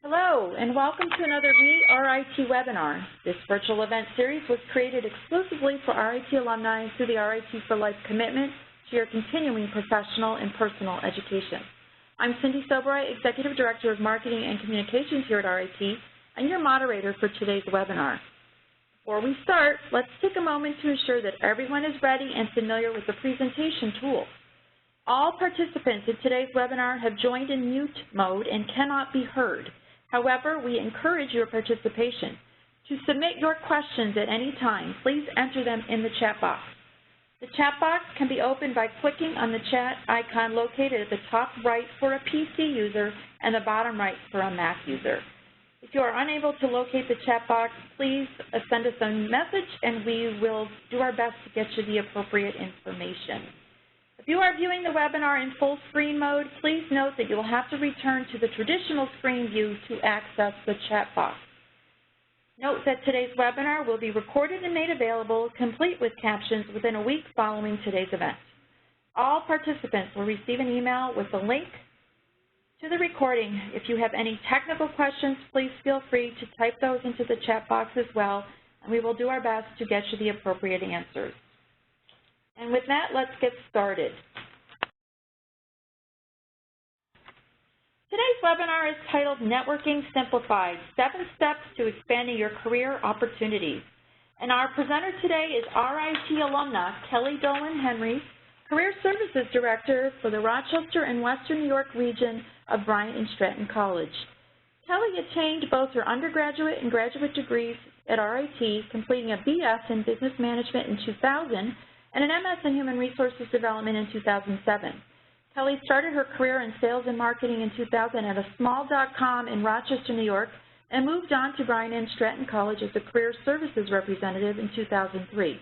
Hello, and welcome to another Meet RIT webinar. This virtual event series was created exclusively for RIT alumni through the RIT for Life commitment to your continuing professional and personal education. I'm Cindy Sobright, Executive Director of Marketing and Communications here at RIT, and your moderator for today's webinar. Before we start, let's take a moment to ensure that everyone is ready and familiar with the presentation tools. All participants in today's webinar have joined in mute mode and cannot be heard. However, we encourage your participation. To submit your questions at any time, please enter them in the chat box. The chat box can be opened by clicking on the chat icon located at the top right for a PC user and the bottom right for a Mac user. If you are unable to locate the chat box, please send us a message and we will do our best to get you the appropriate information. If you are viewing the webinar in full screen mode, please note that you will have to return to the traditional screen view to access the chat box. Note that today's webinar will be recorded and made available, complete with captions, within a week following today's event. All participants will receive an email with a link to the recording. If you have any technical questions, please feel free to type those into the chat box as well, and we will do our best to get you the appropriate answers. And with that, let's get started. Today's webinar is titled Networking Simplified, 7 Steps to Expanding Your Career Opportunities. And our presenter today is RIT alumna Kelly Dolan Henry, Career Services Director for the Rochester and Western New York region of Bryant Stratton College. Kelly attained both her undergraduate and graduate degrees at RIT, completing a BS in Business Management in 2000 and an MS in Human Resources Development in 2007. Kelly started her career in sales and marketing in 2000 at a small .com in Rochester, New York, and moved on to Bryant Stratton College as a career services representative in 2003.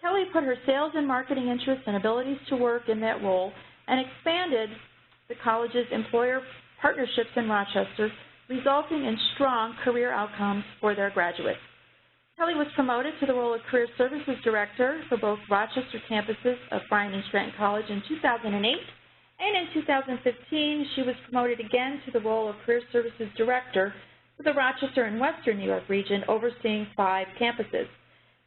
Kelly put her sales and marketing interests and abilities to work in that role and expanded the college's employer partnerships in Rochester, resulting in strong career outcomes for their graduates. Kelly was promoted to the role of Career Services Director for both Rochester campuses of Bryant Stratton College in 2008, and in 2015 she was promoted again to the role of Career Services Director for the Rochester and Western New York region, overseeing 5 campuses.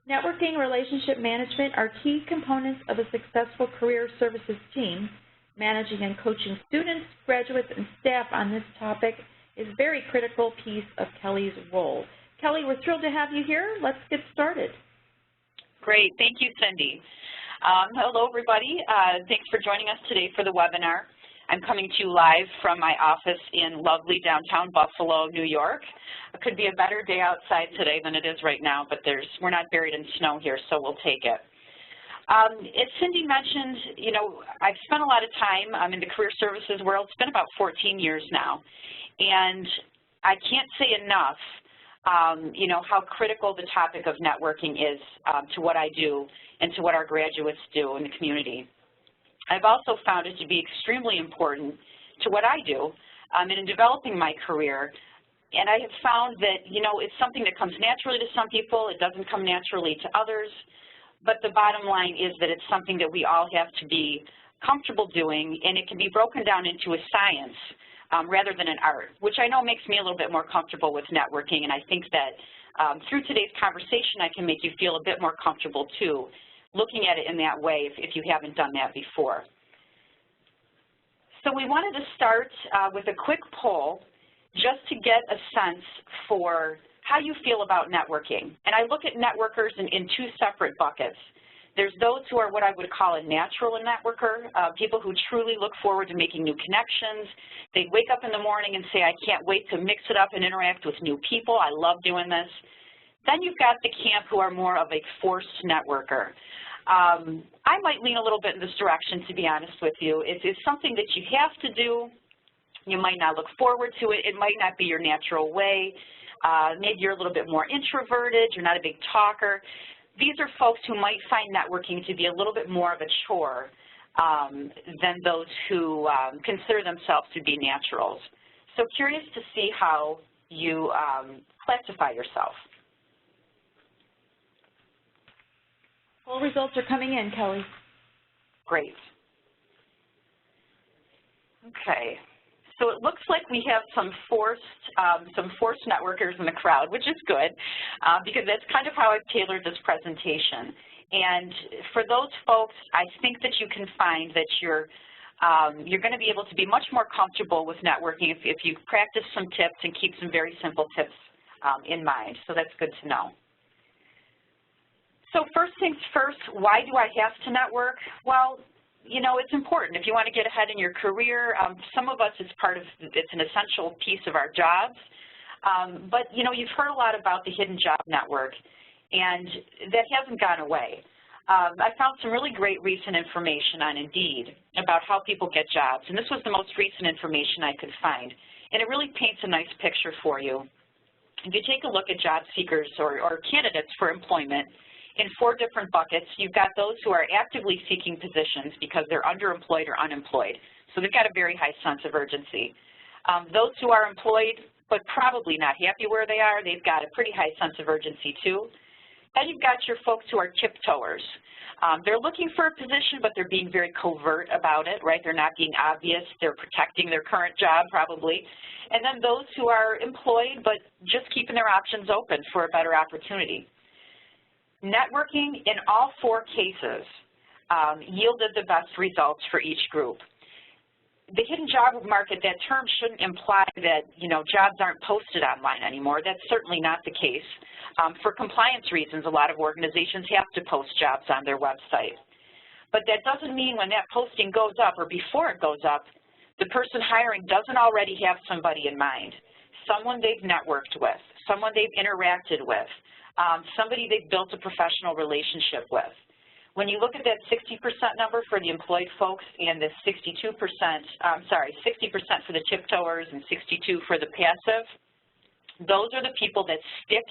Networking and relationship management are key components of a successful career services team. Managing and coaching students, graduates, and staff on this topic is a very critical piece of Kelly's role. Kelly, we're thrilled to have you here. Let's get started. Great. Thank you, Cindy. Hello, everybody. Thanks for joining us today for the webinar. I'm coming to you live from my office in lovely downtown Buffalo, New York. It could be a better day outside today than it is right now, but we're not buried in snow here, so we'll take it. As Cindy mentioned, I've spent a lot of time in the career services world. It's been about 14 years now, and I can't say enough how critical the topic of networking is to what I do and to what our graduates do in the community. I've also found it to be extremely important to what I do and in developing my career. And I have found that, it's something that comes naturally to some people. It doesn't come naturally to others. But the bottom line is that it's something that we all have to be comfortable doing, and it can be broken down into a science rather than an art, which I know makes me a little bit more comfortable with networking, and I think that through today's conversation I can make you feel a bit more comfortable too, looking at it in that way if you haven't done that before. So we wanted to start with a quick poll just to get a sense for how you feel about networking. And I look at networkers in 2 separate buckets. There's those who are what I would call a natural networker, people who truly look forward to making new connections. They wake up in the morning and say, I can't wait to mix it up and interact with new people. I love doing this. Then you've got the camp who are more of a forced networker. I might lean a little bit in this direction, to be honest with you. It's something that you have to do. You might not look forward to it. It might not be your natural way. Maybe you're a little bit more introverted. You're not a big talker. These are folks who might find networking to be a little bit more of a chore than those who consider themselves to be naturals. So curious to see how you classify yourself. Poll results are coming in, Kelly. Great. Okay. So it looks like we have some forced networkers in the crowd, which is good, because that's kind of how I've tailored this presentation. And for those folks, I think that you can find that you're going to be able to be much more comfortable with networking if you practice some tips and keep some very simple tips in mind. So that's good to know. So first things first, why do I have to network? Well, you know, it's important. If you want to get ahead in your career, some of us, it's an essential piece of our jobs. But, you know, you've heard a lot about the hidden job network, and that hasn't gone away. I found some really great recent information on Indeed about how people get jobs, and this was the most recent information I could find. And it really paints a nice picture for you. If you take a look at job seekers or candidates for employment, in 4 different buckets, you've got those who are actively seeking positions because they're underemployed or unemployed. So they've got a very high sense of urgency. Those who are employed but probably not happy where they are, they've got a pretty high sense of urgency too. And you've got your folks who are tiptoers. They're looking for a position, but they're being very covert about it, right? They're not being obvious. They're protecting their current job probably. And then those who are employed but just keeping their options open for a better opportunity. Networking in all 4 cases yielded the best results for each group. The hidden job market, that term shouldn't imply that, you know, jobs aren't posted online anymore. That's certainly not the case. For compliance reasons, a lot of organizations have to post jobs on their website. But that doesn't mean when that posting goes up or before it goes up, the person hiring doesn't already have somebody in mind, someone they've networked with, someone they've interacted with, somebody they've built a professional relationship with. When you look at that 60% number for the employed folks and the 60% for the tiptoers and 62% for the passive, those are the people that stick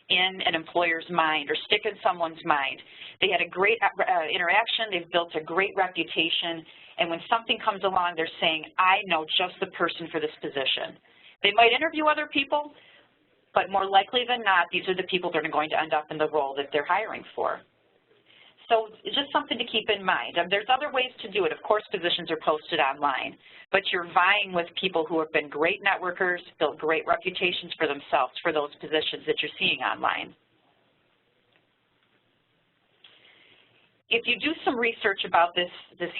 in an employer's mind or stick in someone's mind. They had a great interaction, they've built a great reputation, and when something comes along, they're saying, I know just the person for this position. They might interview other people, but more likely than not, these are the people that are going to end up in the role that they're hiring for. So it's just something to keep in mind. There's other ways to do it. Of course, positions are posted online, but you're vying with people who have been great networkers, built great reputations for themselves for those positions that you're seeing online. If you do some research about this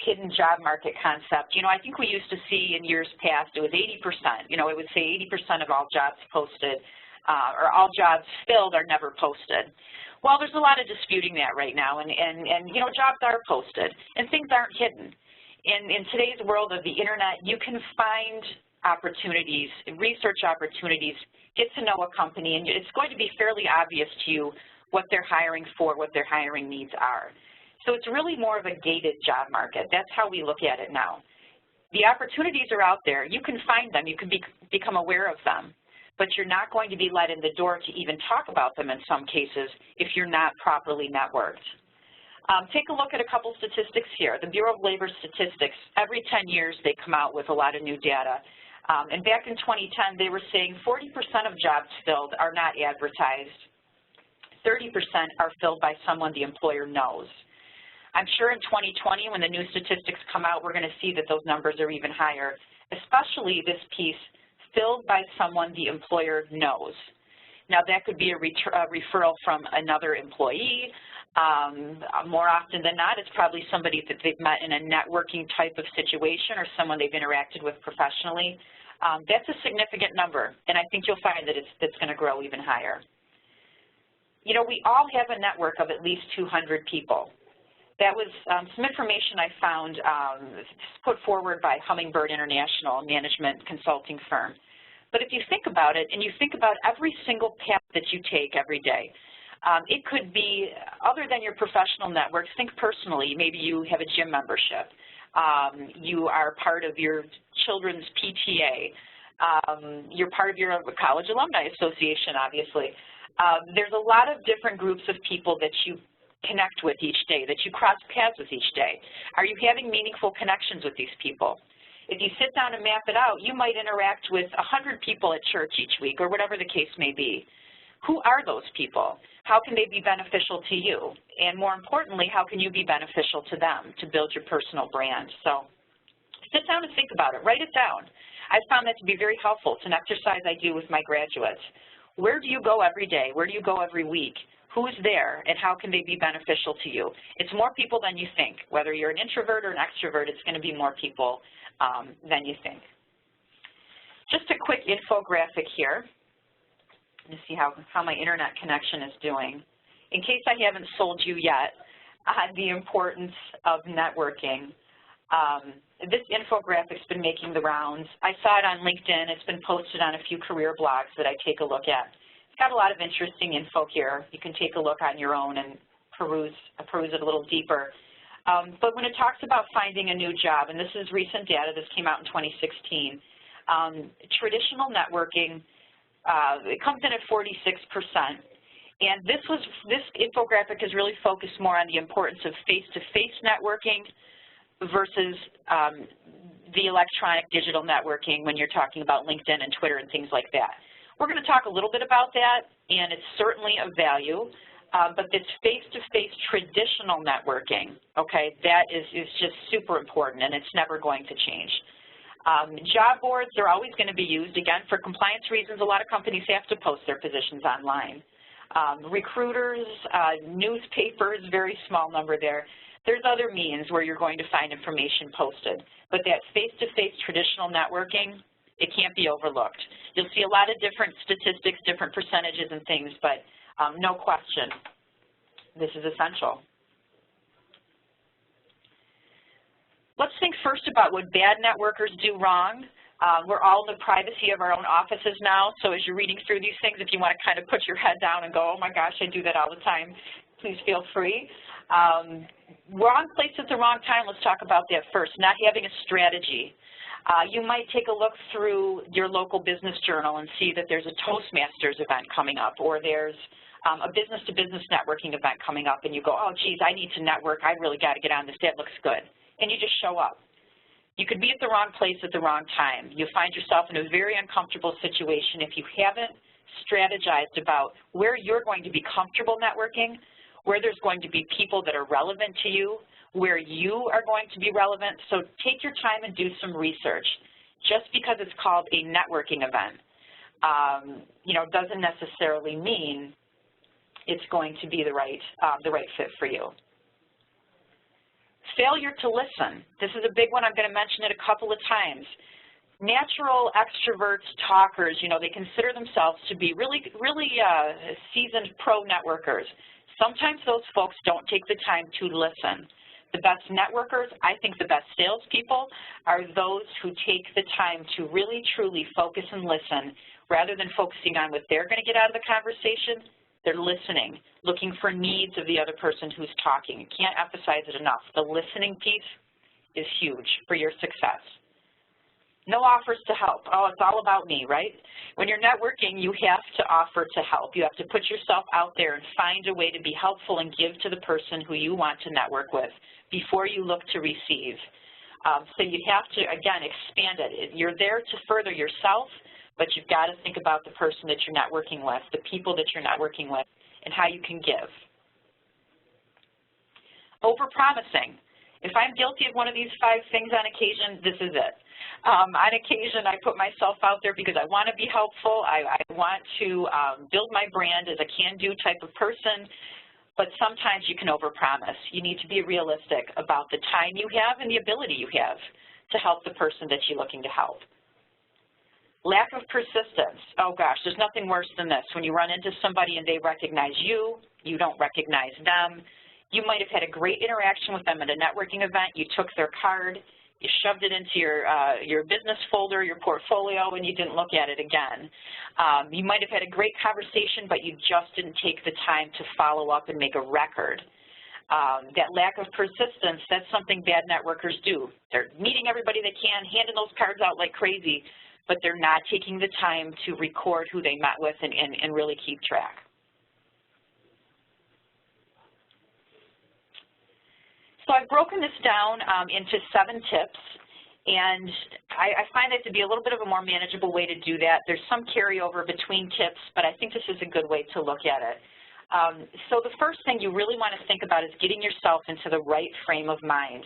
hidden job market concept, you know, I think we used to see in years past it was 80%. You know, it would say 80% of all jobs posted or all jobs filled are never posted. Well, there's a lot of disputing that right now, and you know, jobs are posted, and things aren't hidden. In today's world of the internet, you can find opportunities, research opportunities, get to know a company, and it's going to be fairly obvious to you what they're hiring for, what their hiring needs are. So it's really more of a gated job market. That's how we look at it now. The opportunities are out there. You can find them. You can become aware of them. But you're not going to be let in the door to even talk about them in some cases if you're not properly networked. Take a look at a couple statistics here. The Bureau of Labor Statistics, every 10 years they come out with a lot of new data. And back in 2010, they were saying 40% of jobs filled are not advertised. 30% are filled by someone the employer knows. I'm sure in 2020, when the new statistics come out, we're going to see that those numbers are even higher, especially this piece, filled by someone the employer knows. Now, that could be a referral from another employee. More often than not, it's probably somebody that they've met in a networking type of situation or someone they've interacted with professionally. That's a significant number, and I think you'll find that it's going to grow even higher. You know, we all have a network of at least 200 people. That was some information I found put forward by Hummingbird International, a management consulting firm. But if you think about it, and you think about every single path that you take every day, it could be, other than your professional networks, think personally. Maybe you have a gym membership. You are part of your children's PTA. You're part of your college alumni association, obviously. There's a lot of different groups of people that you connect with each day, that you cross paths with each day. Are you having meaningful connections with these people? If you sit down and map it out, you might interact with 100 people at church each week, or whatever the case may be. Who are those people? How can they be beneficial to you? And more importantly, how can you be beneficial to them to build your personal brand? So Sit down and think about it. Write it down. I've found that to be very helpful. It's an exercise I do with my graduates. Where do you go every day? Where do you go every week? Who's there, and how can they be beneficial to you? It's more people than you think. Whether you're an introvert or an extrovert, it's going to be more people than you think. Just a quick infographic here. Let's see how my internet connection is doing. In case I haven't sold you yet on the importance of networking, this infographic's been making the rounds. I saw it on LinkedIn. It's been posted on a few career blogs that I take a look at. It's got a lot of interesting info here. You can take a look on your own and peruse it a little deeper. But when it talks about finding a new job, and this is recent data, this came out in 2016, traditional networking, it comes in at 46%. And this infographic is really focused more on the importance of face-to-face networking versus the electronic digital networking when you're talking about LinkedIn and Twitter and things like that. We're going to talk a little bit about that, and it's certainly of value, but this face-to-face traditional networking, okay, that is just super important, and it's never going to change. Job boards are always going to be used. Again, for compliance reasons, a lot of companies have to post their positions online. Recruiters, newspapers, very small number there. There's other means where you're going to find information posted. But that face-to-face traditional networking, it can't be overlooked. You'll see a lot of different statistics, different percentages and things, but no question, this is essential. Let's think first about what bad networkers do wrong. We're all in the privacy of our own offices now, so as you're reading through these things, if you want to kind of put your head down and go, oh my gosh, I do that all the time, please feel free. Wrong place at the wrong time, let's talk about that first, not having a strategy. You might take a look through your local business journal and see that there's a Toastmasters event coming up, or there's a business-to-business networking event coming up, and you go, oh geez, I need to network, I really got to get on this, that looks good. And you just show up. You could be at the wrong place at the wrong time. You'll find yourself in a very uncomfortable situation if you haven't strategized about where you're going to be comfortable networking, where there's going to be people that are relevant to you, where you are going to be relevant. So take your time and do some research. Just because it's called a networking event, doesn't necessarily mean it's going to be the right fit for you. Failure to listen. This is a big one. I'm going to mention it a couple of times. Natural extroverts, talkers, they consider themselves to be really seasoned pro networkers. Sometimes those folks don't take the time to listen. The best networkers, I think the best salespeople, are those who take the time to really, truly focus and listen rather than focusing on what they're going to get out of the conversation. They're listening, looking for needs of the other person who's talking. You can't emphasize it enough. The listening piece is huge for your success. No offers to help. Oh, it's all about me, right? When you're networking, you have to offer to help. You have to put yourself out there and find a way to be helpful and give to the person who you want to network with before you look to receive. So you have to, again, expand it. You're there to further yourself, but you've got to think about the person that you're networking with, the people that you're networking with, and how you can give. Overpromising. If I'm guilty of one of these 5 things on occasion, this is it. On occasion, I put myself out there because I want to be helpful. I want to build my brand as a can-do type of person, but sometimes you can overpromise. You need to be realistic about the time you have and the ability you have to help the person that you're looking to help. Lack of persistence. Oh gosh, there's nothing worse than this. When you run into somebody and they recognize you, you don't recognize them. You might have had a great interaction with them at a networking event. You took their card, you shoved it into your business folder, your portfolio, and you didn't look at it again. You might have had a great conversation, but you just didn't take the time to follow up and make a record. That lack of persistence, that's something bad networkers do. They're meeting everybody they can, handing those cards out like crazy, but they're not taking the time to record who they met with and really keep track. So I've broken this down into 7 tips, and I find that to be a little bit of a more manageable way to do that. There's some carryover between tips, but I think this is a good way to look at it. So the first thing you really want to think about is getting yourself into the right frame of mind.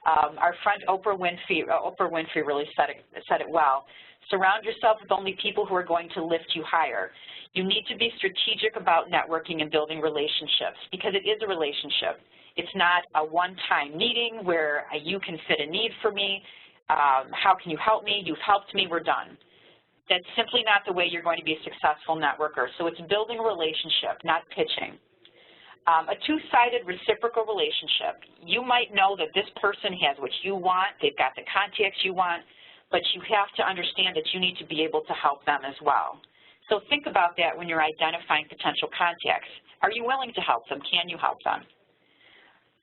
Our friend Oprah Winfrey really said it well. Surround yourself with only people who are going to lift you higher. You need to be strategic about networking and building relationships because it is a relationship. It's not a one-time meeting where you can fit a need for me. How can you help me? You've helped me. We're done. That's simply not the way you're going to be a successful networker. So it's building a relationship, not pitching. A two-sided reciprocal relationship. You might know that this person has what you want. They've got the contacts you want, but you have to understand that you need to be able to help them as well. So think about that when you're identifying potential contacts. Are you willing to help them? Can you help them?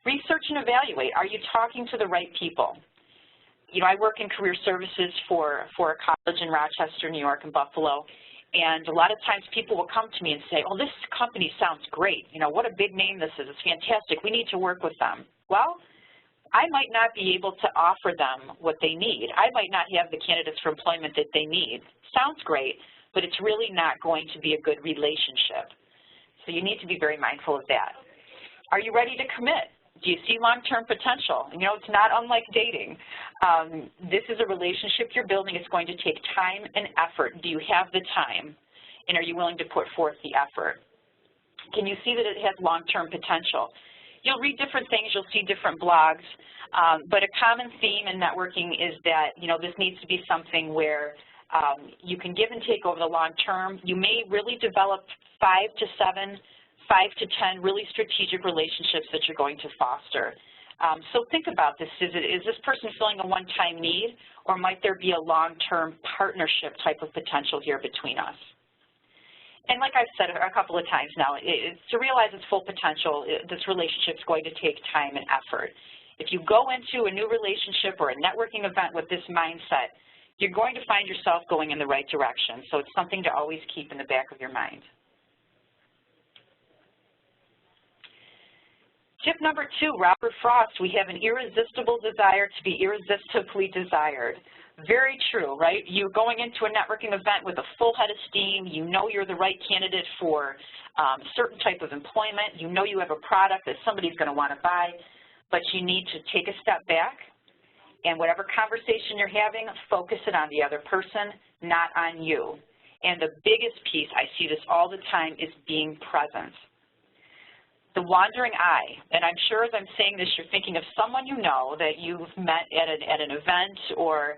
Research and evaluate. Are you talking to the right people? You know, I work in career services for a college in Rochester, New York, and Buffalo, and a lot of times people will come to me and say, oh, this company sounds great. You know, what a big name this is. It's fantastic. We need to work with them. Well, I might not be able to offer them what they need. I might not have the candidates for employment that they need. Sounds great, but it's really not going to be a good relationship. So you need to be very mindful of that. Are you ready to commit? Do you see long-term potential? You know, it's not unlike dating. This is a relationship you're building. It's going to take time and effort. Do you have the time? And are you willing to put forth the effort? Can you see that it has long-term potential? You'll read different things. You'll see different blogs. But a common theme in networking is that, you know, this needs to be something where you can give and take over the long term. You may really develop 5 to 10 really strategic relationships that you're going to foster. So think about this. Is this person filling a one-time need, or might there be a long-term partnership type of potential here between us? And like I've said a couple of times now, to realize its full potential, this relationship is going to take time and effort. If you go into a new relationship or a networking event with this mindset, you're going to find yourself going in the right direction. So it's something to always keep in the back of your mind. Tip number 2, Robert Frost, we have an irresistible desire to be irresistibly desired. Very true, right? You're going into a networking event with a full head of steam. You know you're the right candidate for a certain type of employment. You know you have a product that somebody's going to want to buy, but you need to take a step back, and whatever conversation you're having, focus it on the other person, not on you. And the biggest piece, I see this all the time, is being present. The wandering eye, and I'm sure as I'm saying this, you're thinking of someone you know that you've met at an event, or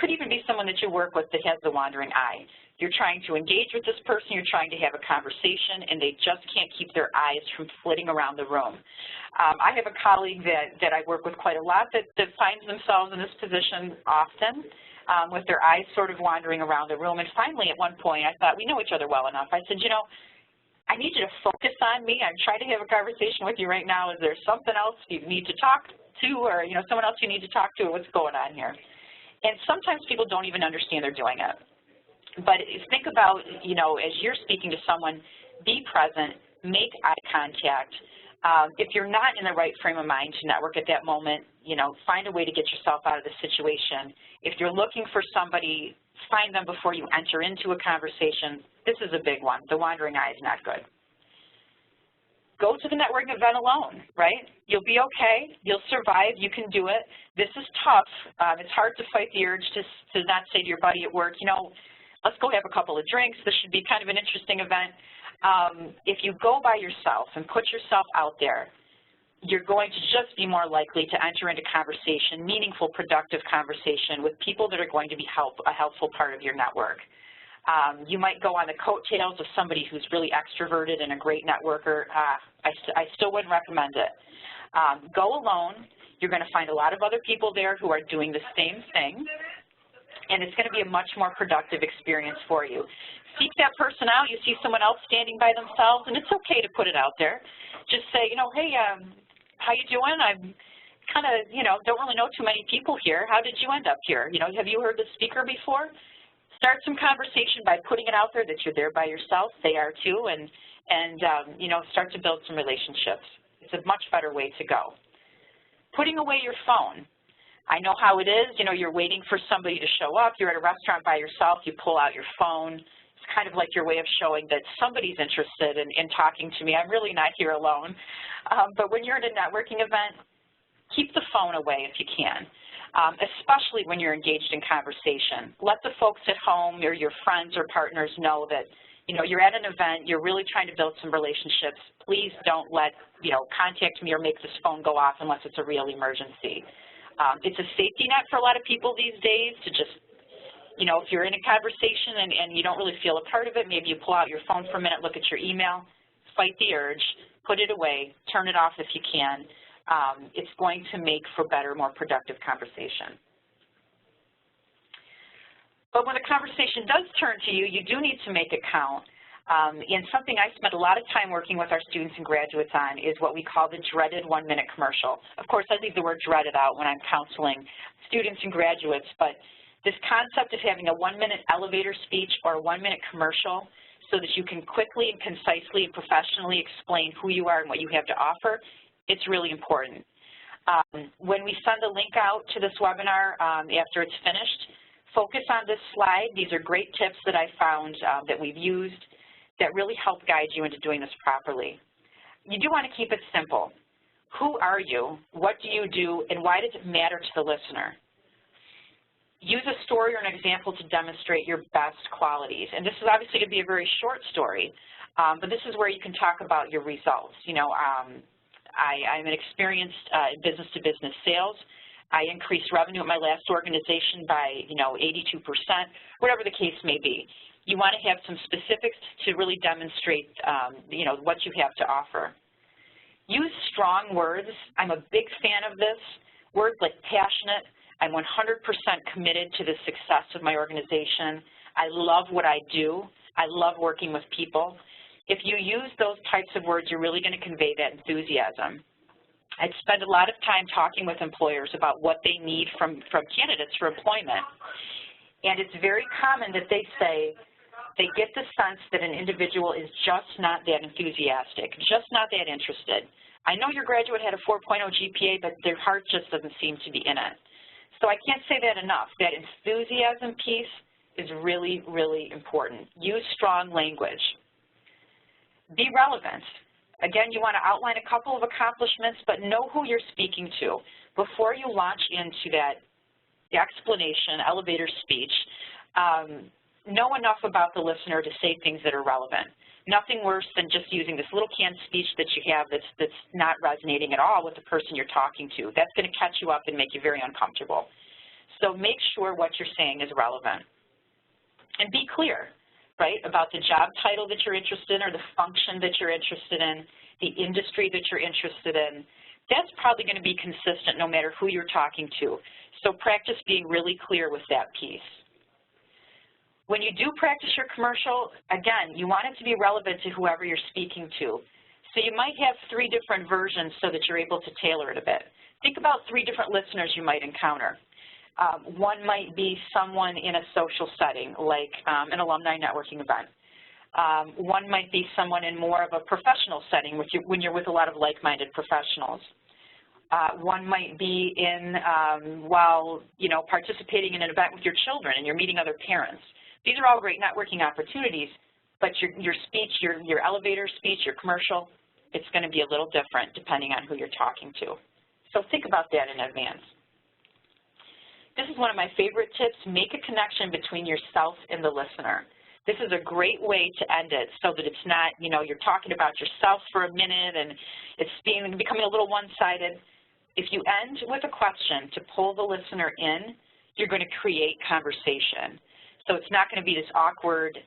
could even be someone that you work with that has the wandering eye. You're trying to engage with this person, you're trying to have a conversation, and they just can't keep their eyes from flitting around the room. I have a colleague that I work with quite a lot that finds themselves in this position often, with their eyes sort of wandering around the room. And finally, at one point, I thought, we know each other well enough. I said, you know, I need you to focus on me. I'm trying to have a conversation with you right now. Is there something else you need to talk to, or, you know, someone else you need to talk to, or what's going on here? And sometimes people don't even understand they're doing it. But think about, you know, as you're speaking to someone, be present, make eye contact. If you're not in the right frame of mind to network at that moment, you know, find a way to get yourself out of the situation. If you're looking for somebody, find them before you enter into a conversation. This is a big one. The wandering eye is not good. Go to the networking event alone, right? You'll be okay. You'll survive. You can do it. This is tough. It's hard to fight the urge to not say to your buddy at work, you know, let's go have a couple of drinks. This should be kind of an interesting event. If you go by yourself and put yourself out there, you're going to just be more likely to enter into conversation, meaningful, productive conversation with people that are going to be a helpful part of your network. You might go on the coattails of somebody who's really extroverted and a great networker. I still wouldn't recommend it. Go alone. You're going to find a lot of other people there who are doing the same thing, and it's going to be a much more productive experience for you. Seek that person out. You see someone else standing by themselves, and it's okay to put it out there. Just say, you know, hey, how you doing? I'm kind of, you know, don't really know too many people here. How did you end up here? You know, have you heard the speaker before? Start some conversation by putting it out there that you're there by yourself. They are too, and you know, start to build some relationships. It's a much better way to go. Putting away your phone. I know how it is. You know, you're waiting for somebody to show up. You're at a restaurant by yourself. You pull out your phone. It's kind of like your way of showing that somebody's interested in talking to me. I'm really not here alone. But when you're at a networking event, keep the phone away if you can, especially when you're engaged in conversation. Let the folks at home or your friends or partners know that, you know, you're at an event, you're really trying to build some relationships. Please don't let, you know, contact me or make this phone go off unless it's a real emergency. It's a safety net for a lot of people these days to just, you know, if you're in a conversation and you don't really feel a part of it, maybe you pull out your phone for a minute, look at your email, fight the urge, put it away, turn it off if you can. It's going to make for better, more productive conversation. But when the conversation does turn to you, you do need to make it count. And something I spent a lot of time working with our students and graduates on is what we call the dreaded 1-minute commercial. Of course, I leave the word dreaded out when I'm counseling students and graduates, but this concept of having a 1-minute elevator speech or a 1-minute commercial so that you can quickly and concisely and professionally explain who you are and what you have to offer, it's really important. When we send the link out to this webinar after it's finished, focus on this slide. These are great tips that I found that we've used that really help guide you into doing this properly. You do want to keep it simple. Who are you? What do you do? And why does it matter to the listener? Use a story or an example to demonstrate your best qualities. And this is obviously going to be a very short story, but this is where you can talk about your results. You know, I'm an experienced business-to-business sales. I increased revenue at my last organization by, you know, 82%, whatever the case may be. You want to have some specifics to really demonstrate, you know, what you have to offer. Use strong words. I'm a big fan of this. Words like passionate. I'm 100% committed to the success of my organization. I love what I do. I love working with people. If you use those types of words, you're really going to convey that enthusiasm. I'd spend a lot of time talking with employers about what they need from candidates for employment. And it's very common that they say they get the sense that an individual is just not that enthusiastic, just not that interested. I know your graduate had a 4.0 GPA, but their heart just doesn't seem to be in it. So I can't say that enough. That enthusiasm piece is really, really important. Use strong language. Be relevant. Again, you want to outline a couple of accomplishments, but know who you're speaking to. Before you launch into that explanation, elevator speech, know enough about the listener to say things that are relevant. Nothing worse than just using this little canned speech that you have that's not resonating at all with the person you're talking to. That's going to catch you up and make you very uncomfortable. So make sure what you're saying is relevant. And be clear, right, about the job title that you're interested in or the function that you're interested in, the industry that you're interested in. That's probably going to be consistent no matter who you're talking to. So practice being really clear with that piece. When you do practice your commercial, again, you want it to be relevant to whoever you're speaking to. So you might have 3 different versions so that you're able to tailor it a bit. Think about 3 different listeners you might encounter. One might be someone in a social setting, like an alumni networking event. One might be someone in more of a professional setting when you're with a lot of like-minded professionals. One might be in while, you know, participating in an event with your children and you're meeting other parents. These are all great networking opportunities, but your speech, your elevator speech, your commercial, it's going to be a little different depending on who you're talking to. So think about that in advance. This is one of my favorite tips. Make a connection between yourself and the listener. This is a great way to end it so that it's not, you know, you're talking about yourself for a minute and it's becoming a little one-sided. If you end with a question to pull the listener in, you're going to create conversation. So it's not going to be this awkward,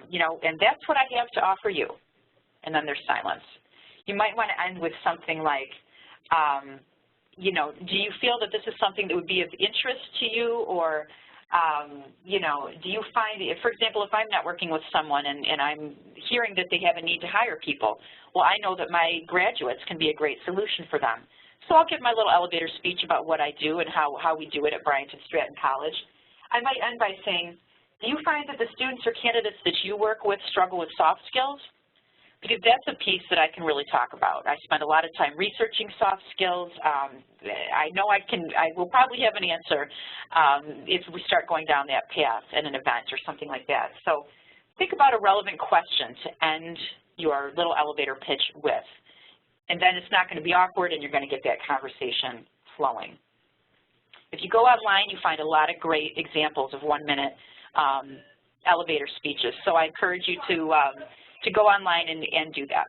you know, and that's what I have to offer you. And then there's silence. You might want to end with something like, you know, do you feel that this is something that would be of interest to you? Or, you know, do you find, for example, if I'm networking with someone and I'm hearing that they have a need to hire people, well, I know that my graduates can be a great solution for them. So I'll give my little elevator speech about what I do and how we do it at Bryant Stratton College. I might end by saying, do you find that the students or candidates that you work with struggle with soft skills? Because that's a piece that I can really talk about. I spend a lot of time researching soft skills. I know I will probably have an answer if we start going down that path at an event or something like that. So think about a relevant question to end your little elevator pitch with. And then it's not going to be awkward and you're going to get that conversation flowing. If you go online, you find a lot of great examples of 1-minute elevator speeches. So I encourage you to go online and do that.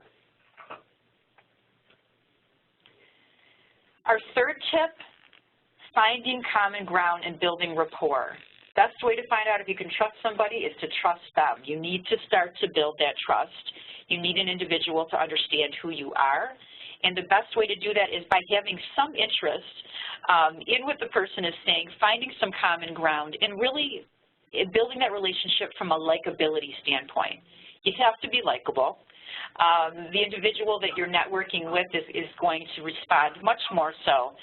Our third tip, finding common ground and building rapport. Best way to find out if you can trust somebody is to trust them. You need to start to build that trust. You need an individual to understand who you are. And the best way to do that is by having some interest in what the person is saying, finding some common ground, and really building that relationship from a likability standpoint. You have to be likable. The individual that you're networking with is going to respond much more so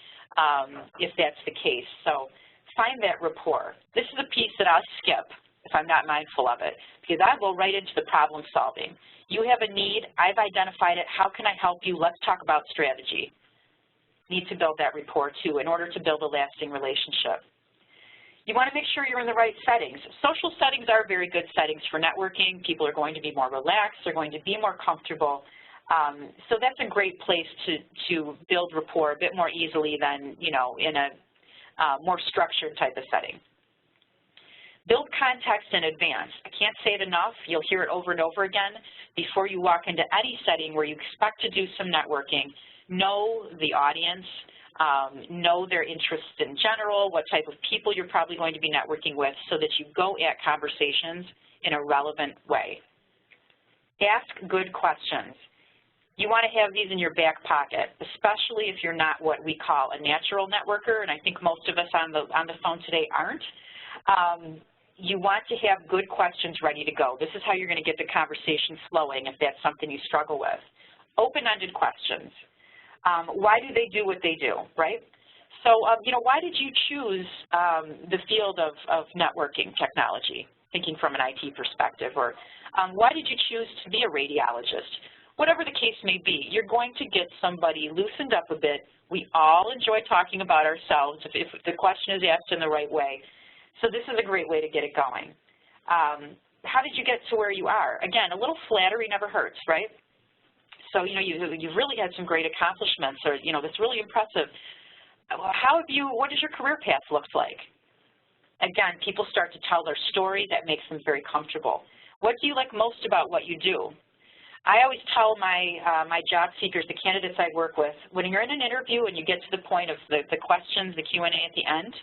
if that's the case. So find that rapport. This is a piece that I'll skip if I'm not mindful of it, because I go right into the problem solving. You have a need, I've identified it, how can I help you? Let's talk about strategy. Need to build that rapport too in order to build a lasting relationship. You want to make sure you're in the right settings. Social settings are very good settings for networking. People are going to be more relaxed, they're going to be more comfortable. So that's a great place to build rapport a bit more easily than, you know, in a more structured type of setting. Build context in advance. I can't say it enough. You'll hear it over and over again. Before you walk into any setting where you expect to do some networking, know the audience, know their interests in general, what type of people you're probably going to be networking with, so that you go at conversations in a relevant way. Ask good questions. You want to have these in your back pocket, especially if you're not what we call a natural networker, and I think most of us on the phone today aren't. You want to have good questions ready to go. This is how you're going to get the conversation flowing if that's something you struggle with. Open-ended questions. Why do they do what they do, right? So, you know, why did you choose the field of networking technology, thinking from an IT perspective? Or why did you choose to be a radiologist? Whatever the case may be, you're going to get somebody loosened up a bit. We all enjoy talking about ourselves if the question is asked in the right way. So this is a great way to get it going. How did you get to where you are? Again, a little flattery never hurts, right? So, you know, you've really had some great accomplishments, or, you know, that's really impressive. What does your career path look like? Again, people start to tell their story. That makes them very comfortable. What do you like most about what you do? I always tell my job seekers, the candidates I work with, when you're in an interview and you get to the point of the questions, the Q&A at the end,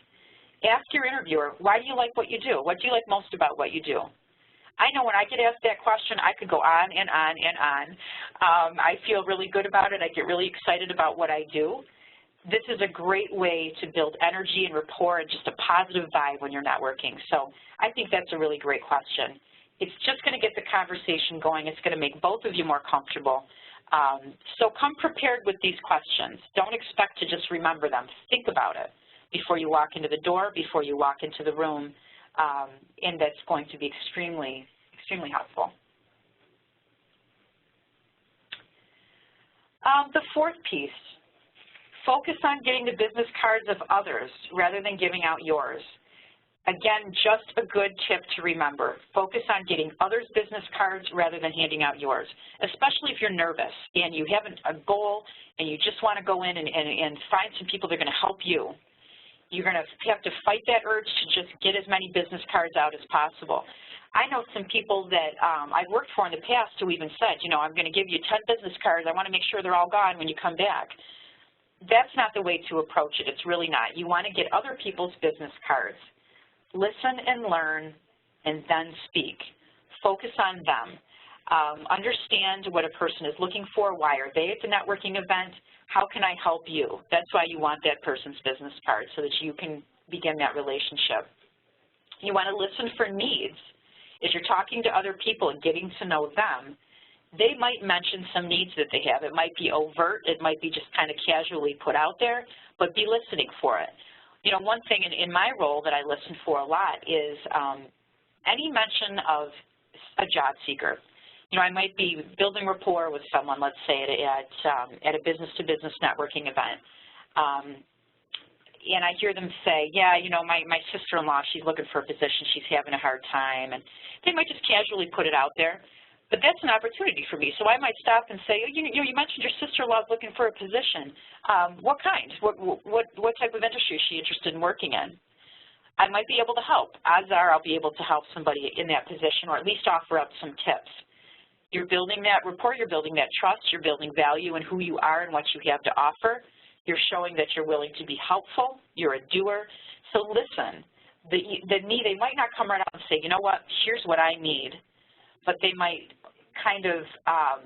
ask your interviewer, why do you like what you do? What do you like most about what you do? I know when I get asked that question, I could go on and on and on. I feel really good about it. I get really excited about what I do. This is a great way to build energy and rapport and just a positive vibe when you're networking. So I think that's a really great question. It's just going to get the conversation going. It's going to make both of you more comfortable. So come prepared with these questions. Don't expect to just remember them. Think about it before you walk into the door, before you walk into the room, and that's going to be extremely, extremely helpful. The fourth piece, focus on getting the business cards of others rather than giving out yours. Again, just a good tip to remember. Focus on getting others' business cards rather than handing out yours, especially if you're nervous and you have a goal and you just want to go in and find some people that are going to help you. You're going to have to fight that urge to just get as many business cards out as possible. I know some people that I've worked for in the past who even said, you know, I'm going to give you 10 business cards. I want to make sure they're all gone when you come back. That's not the way to approach it. It's really not. You want to get other people's business cards. Listen and learn, and then speak. Focus on them. Understand what a person is looking for. Why are they at the networking event? How can I help you? That's why you want that person's business card, so that you can begin that relationship. You want to listen for needs. As you're talking to other people and getting to know them, they might mention some needs that they have. It might be overt. It might be just kind of casually put out there, but be listening for it. You know, one thing in my role that I listen for a lot is any mention of a job seeker. You know, I might be building rapport with someone, let's say at a business-to-business networking event, and I hear them say, yeah, you know, my sister-in-law, she's looking for a position, she's having a hard time, and they might just casually put it out there. but that's an opportunity for me. So I might stop and say, you mentioned your sister-in-law is looking for a position. What kind? What type of industry is she interested in working in? I might be able to help. Odds are I'll be able to help somebody in that position, or at least offer up some tips. You're building that rapport, you're building that trust, you're building value in who you are and what you have to offer. You're showing that you're willing to be helpful, you're a doer. So listen, they might not come right out and say, you know what, here's what I need, but they might kind of,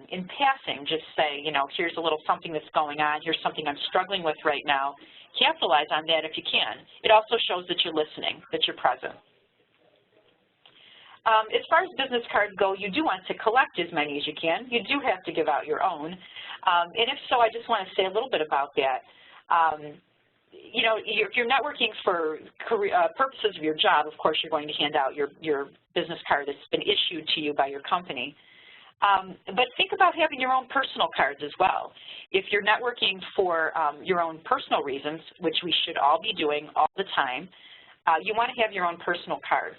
in passing, just say, here's a little something that's going on, here's something I'm struggling with right now. Capitalize on that if you can. It also shows that you're listening, that you're present. As far as business cards go, you do want to collect as many as you can. You do have to give out your own. And if so, I just want to say a little bit about that. If you're networking for purposes of your job, of course, you're going to hand out your business card that's been issued to you by your company. But think about having your own personal cards as well. If you're networking for your own personal reasons, which we should all be doing all the time, you want to have your own personal card.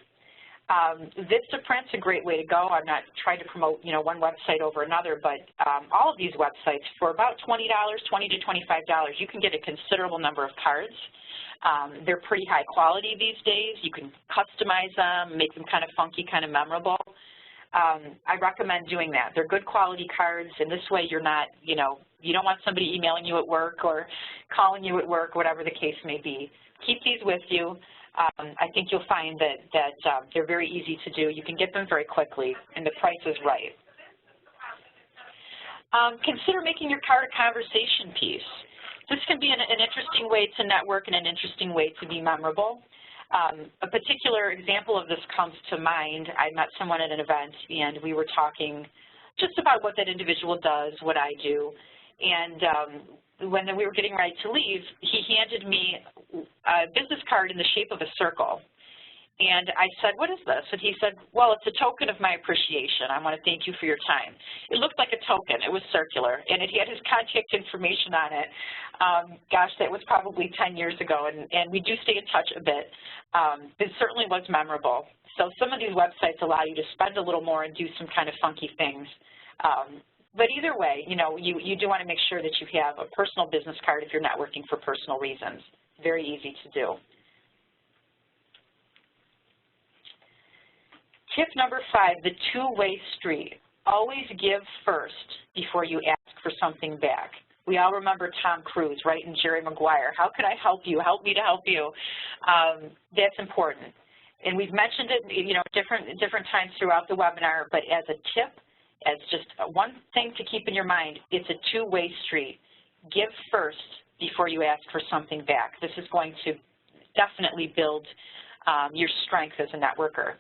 Vistaprint's a great way to go. I'm not trying to promote, one website over another, but all of these websites, for about $20 to $25, you can get a considerable number of cards. They're pretty high quality these days. You can customize them, make them kind of funky, kind of memorable. I recommend doing that. They're good quality cards, and this way you're not, you don't want somebody emailing you at work or calling you at work, whatever the case may be. Keep these with you. I think you'll find that they're very easy to do. You can get them very quickly, and the price is right. Consider making your card a conversation piece. This can be an interesting way to network and an interesting way to be memorable. A particular example of this comes to mind. I met someone at an event, and we were talking just about what that individual does, what I do, and when we were getting ready to leave, he handed me a business card in the shape of a circle. And I said, what is this? And he said, well, it's a token of my appreciation. I want to thank you for your time. It looked like a token. It was circular, and it had his contact information on it. Gosh, that was probably 10 years ago, and we do stay in touch a bit. It certainly was memorable. So some of these websites allow you to spend a little more and do some kind of funky things. But either way, you do want to make sure that you have a personal business card if you're networking for personal reasons. Very easy to do. Tip number 5, the two-way street. Always give first before you ask for something back. We all remember Tom Cruise, right, and Jerry Maguire. How can I help you? Help me to help you. That's important. And we've mentioned it, different times throughout the webinar, but as a tip, as just one thing to keep in your mind, it's a two-way street. Give first before you ask for something back. This is going to definitely build your strength as a networker.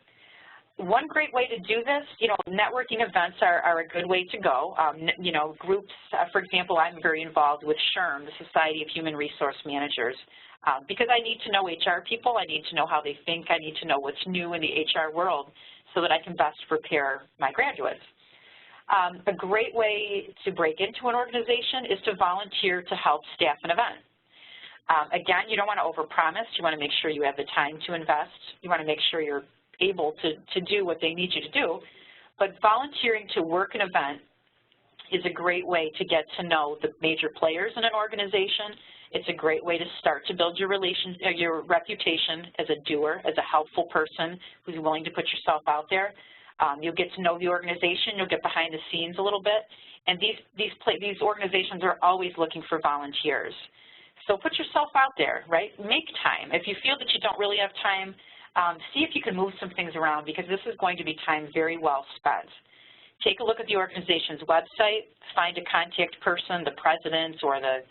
One great way to do this, networking events are a good way to go. Groups, for example, I'm very involved with SHRM, the Society of Human Resource Managers, because I need to know HR people, I need to know how they think, I need to know what's new in the HR world so that I can best prepare my graduates. A great way to break into an organization is to volunteer to help staff an event. Again, you don't want to overpromise. You want to make sure you have the time to invest. You want to make sure you're able to do what they need you to do. But volunteering to work an event is a great way to get to know the major players in an organization. It's a great way to start to build your reputation as a doer, as a helpful person who's willing to put yourself out there. You'll get to know the organization, you'll get behind the scenes a little bit, and these organizations are always looking for volunteers. So put yourself out there, right? Make time. If you feel that you don't really have time, see if you can move some things around, because this is going to be time very well spent. Take a look at the organization's website, find a contact person, the president or the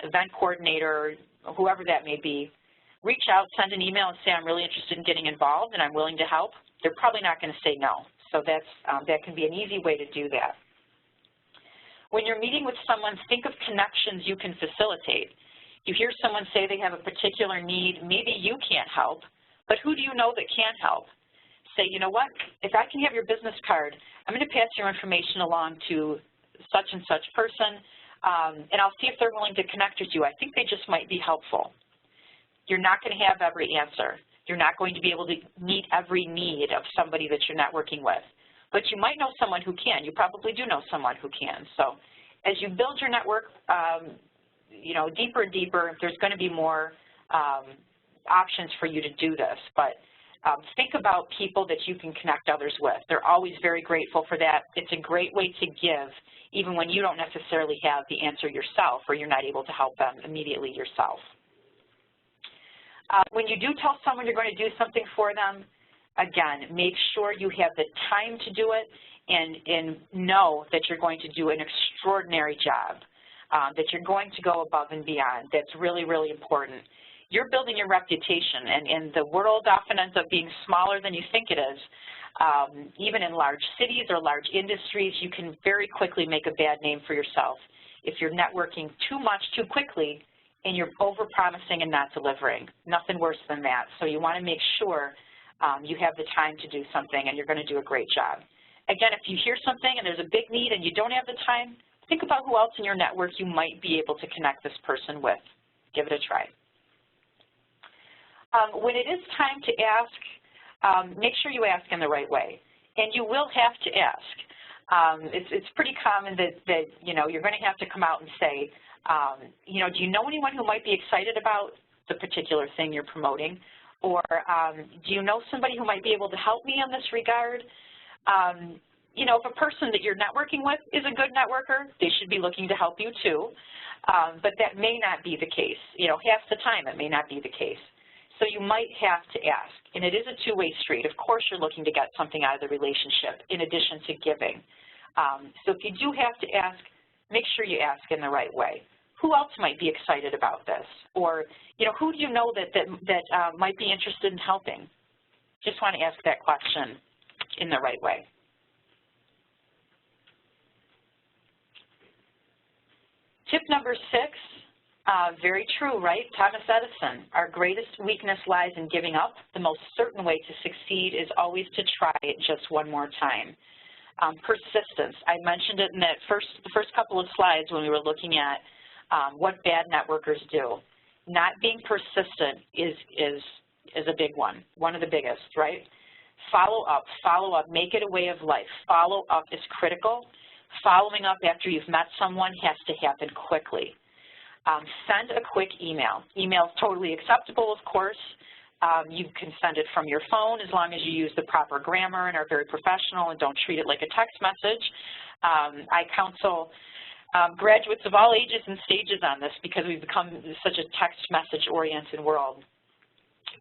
event coordinator, whoever that may be. Reach out, send an email and say, I'm really interested in getting involved and I'm willing to help. They're probably not going to say no. So that can be an easy way to do that. When you're meeting with someone, think of connections you can facilitate. You hear someone say they have a particular need, maybe you can't help, but who do you know that can help? Say, you know what, if I can have your business card, I'm going to pass your information along to such and such person, and I'll see if they're willing to connect with you. I think they just might be helpful. You're not going to have every answer. You're not going to be able to meet every need of somebody that you're networking with. but you might know someone who can. You probably do know someone who can. So as you build your network, you know, deeper and deeper, there's going to be more options for you to do this. But think about people that you can connect others with. They're always very grateful for that. It's a great way to give, even when you don't necessarily have the answer yourself or you're not able to help them immediately yourself. When you do tell someone you're going to do something for them, again, make sure you have the time to do it and know that you're going to do an extraordinary job, that you're going to go above and beyond. That's really, really important. You're building your reputation, and the world often ends up being smaller than you think it is. Even in large cities or large industries, you can very quickly make a bad name for yourself if you're networking too much too quickly and you're over-promising and not delivering. Nothing worse than that. So you want to make sure you have the time to do something and you're going to do a great job. Again, if you hear something and there's a big need and you don't have the time, think about who else in your network you might be able to connect this person with. Give it a try. When it is time to ask, make sure you ask in the right way. And you will have to ask. It's pretty common that you know, you're going to have to come out and say, you know, do you know anyone who might be excited about the particular thing you're promoting? Or do you know somebody who might be able to help me in this regard? You know, if a person that you're networking with is a good networker, they should be looking to help you too. But that may not be the case. You know, half the time it may not be the case. So you might have to ask, and it is a two-way street. Of course you're looking to get something out of the relationship in addition to giving. So if you do have to ask, make sure you ask in the right way. Who else might be excited about this? Or, you know, who do you know that might be interested in helping? Just want to ask that question in the right way. Tip number 6. Very true, right? Thomas Edison, our greatest weakness lies in giving up. The most certain way to succeed is always to try it just one more time. Persistence. I mentioned it in the first couple of slides when we were looking at what bad networkers do. Not being persistent is a big one of the biggest, right? Follow up, make it a way of life. Follow up is critical. Following up after you've met someone has to happen quickly. Send a quick email. Email is totally acceptable, of course. You can send it from your phone as long as you use the proper grammar and are very professional and don't treat it like a text message. I counsel graduates of all ages and stages on this because we've become such a text message-oriented world.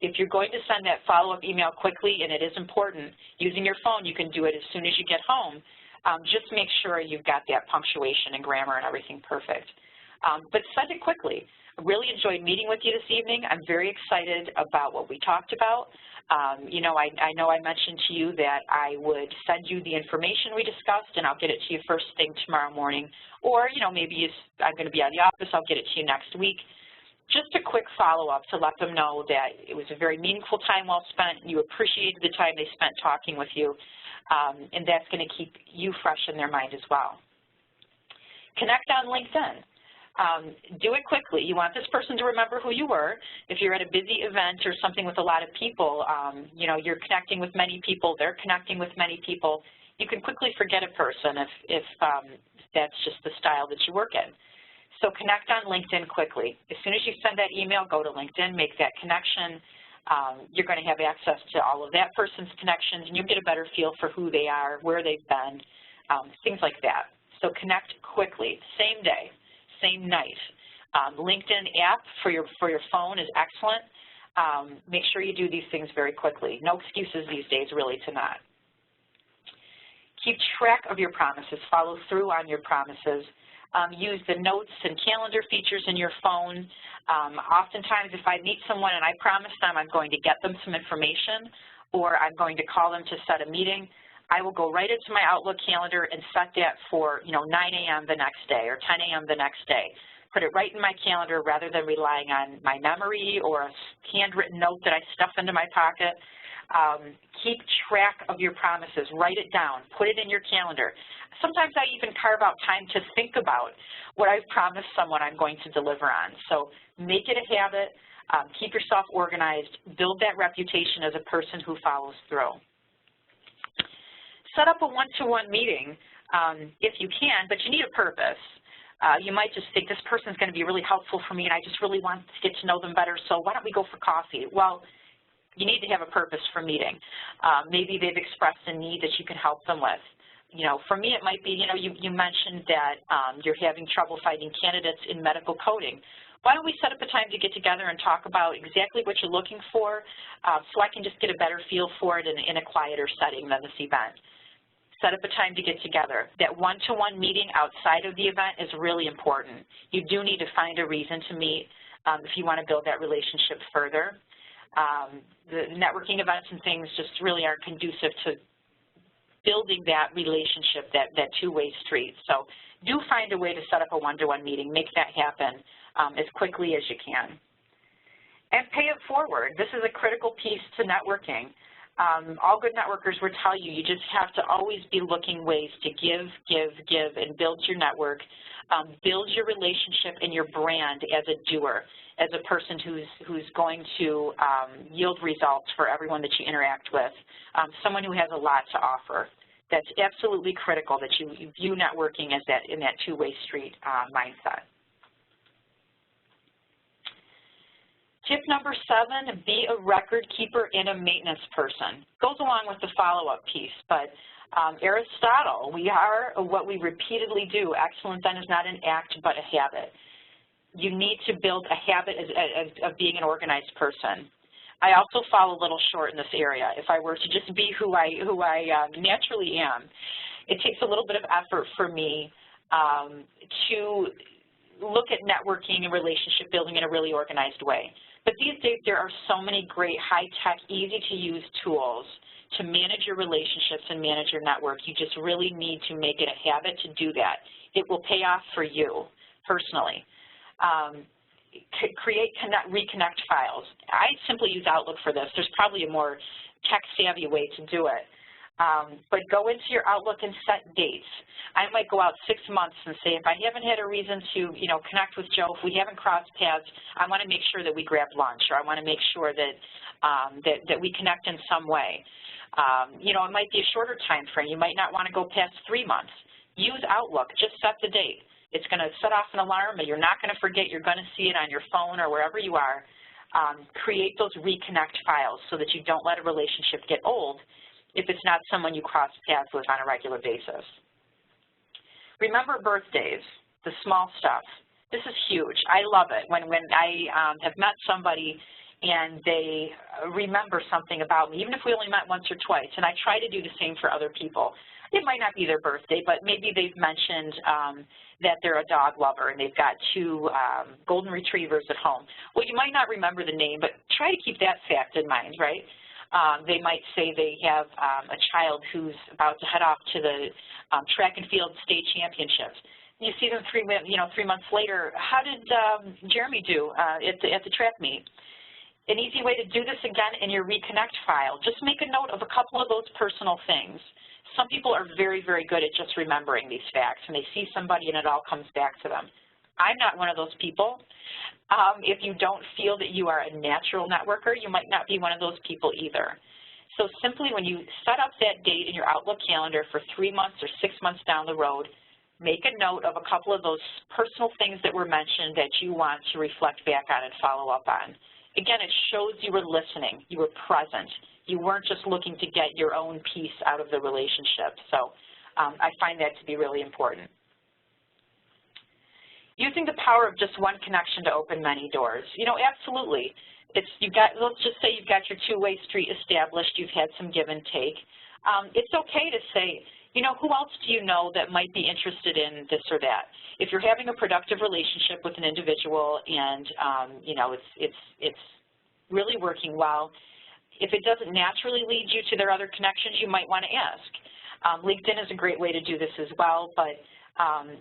If you're going to send that follow-up email quickly, and it is important, using your phone, you can do it as soon as you get home. Just make sure you've got that punctuation and grammar and everything perfect. But send it quickly. I really enjoyed meeting with you this evening. I'm very excited about what we talked about. You know, I know I mentioned to you that I would send you the information we discussed, and I'll get it to you first thing tomorrow morning. Or, you know, maybe I'm going to be out of the office, I'll get it to you next week. Just a quick follow-up to let them know that it was a very meaningful time well spent. You appreciated the time they spent talking with you, and that's going to keep you fresh in their mind as well. Connect on LinkedIn. Do it quickly. You want this person to remember who you were. If you're at a busy event or something with a lot of people, you know, you're connecting with many people, they're connecting with many people, you can quickly forget a person if that's just the style that you work in. So connect on LinkedIn quickly. As soon as you send that email, go to LinkedIn, make that connection. You're going to have access to all of that person's connections, and you'll get a better feel for who they are, where they've been, things like that. So connect quickly, same day, same night. LinkedIn app for your phone is excellent. Make sure you do these things very quickly. No excuses these days, really, to not. Keep track of your promises. Follow through on your promises. Use the notes and calendar features in your phone. Oftentimes, if I meet someone and I promise them I'm going to get them some information or I'm going to call them to set a meeting, I will go right into my Outlook calendar and set that for, you know, 9 a.m. the next day or 10 a.m. the next day. Put it right in my calendar rather than relying on my memory or a handwritten note that I stuff into my pocket. Keep track of your promises. Write it down. Put it in your calendar. Sometimes I even carve out time to think about what I've promised someone I'm going to deliver on. So make it a habit. Keep yourself organized. Build that reputation as a person who follows through. set up a one-to-one meeting if you can, but you need a purpose. You might just think this person's going to be really helpful for me and I just really want to get to know them better, so why don't we go for coffee? Well, you need to have a purpose for meeting. Maybe they've expressed a need that you can help them with. You know, for me it might be, you know, you mentioned that you're having trouble finding candidates in medical coding. Why don't we set up a time to get together and talk about exactly what you're looking for so I can just get a better feel for it in a quieter setting than this event. Set up a time to get together. That one-to-one meeting outside of the event is really important. You do need to find a reason to meet if you want to build that relationship further. The networking events and things just really aren't conducive to building that relationship, that two-way street. So do find a way to set up a one-to-one meeting. Make that happen as quickly as you can. And pay it forward. This is a critical piece to networking. All good networkers will tell you, you just have to always be looking ways to give, and build your network, build your relationship and your brand as a doer, as a person who's going to yield results for everyone that you interact with, someone who has a lot to offer. That's absolutely critical that you view networking as in that two-way street mindset. Tip number 7, be a record keeper and a maintenance person. Goes along with the follow-up piece, but Aristotle, we are what we repeatedly do. Excellence then is not an act but a habit. You need to build a habit of being an organized person. I also fall a little short in this area. If I were to just be who I naturally am, it takes a little bit of effort for me to look at networking and relationship building in a really organized way. But these days there are so many great high-tech, easy-to-use tools to manage your relationships and manage your network. You just really need to make it a habit to do that. It will pay off for you personally. Create reconnect files. I simply use Outlook for this. There's probably a more tech-savvy way to do it. But go into your Outlook and set dates. I might go out 6 months and say, if I haven't had a reason to, connect with Joe, if we haven't crossed paths, I want to make sure that we grab lunch, or I want to make sure that that we connect in some way. It might be a shorter time frame. You might not want to go past 3 months. Use Outlook. Just set the date. It's going to set off an alarm, and you're not going to forget. You're going to see it on your phone or wherever you are. Create those reconnect files so that you don't let a relationship get old if it's not someone you cross paths with on a regular basis. Remember birthdays, the small stuff. This is huge. I love it when I have met somebody and they remember something about me, even if we only met once or twice, and I try to do the same for other people. It might not be their birthday, but maybe they've mentioned that they're a dog lover and they've got 2 golden retrievers at home. Well, you might not remember the name, but try to keep that fact in mind, right? They might say they have a child who's about to head off to the track and field state championships. You see them 3 months later. How did Jeremy do at the track meet? An easy way to do this, again, in your reconnect file, just make a note of a couple of those personal things. Some people are very, very good at just remembering these facts, and they see somebody and it all comes back to them. I'm not one of those people. If you don't feel that you are a natural networker, you might not be one of those people either. So simply when you set up that date in your Outlook calendar for 3 months or 6 months down the road, make a note of a couple of those personal things that were mentioned that you want to reflect back on and follow up on. Again, it shows you were listening, you were present. You weren't just looking to get your own piece out of the relationship. So I find that to be really important. Using the power of just one connection to open many doors. Absolutely. Let's just say you've got your two-way street established, you've had some give and take. It's okay to say, who else do you know that might be interested in this or that? If you're having a productive relationship with an individual and, it's really working well, if it doesn't naturally lead you to their other connections, you might want to ask. LinkedIn is a great way to do this as well, but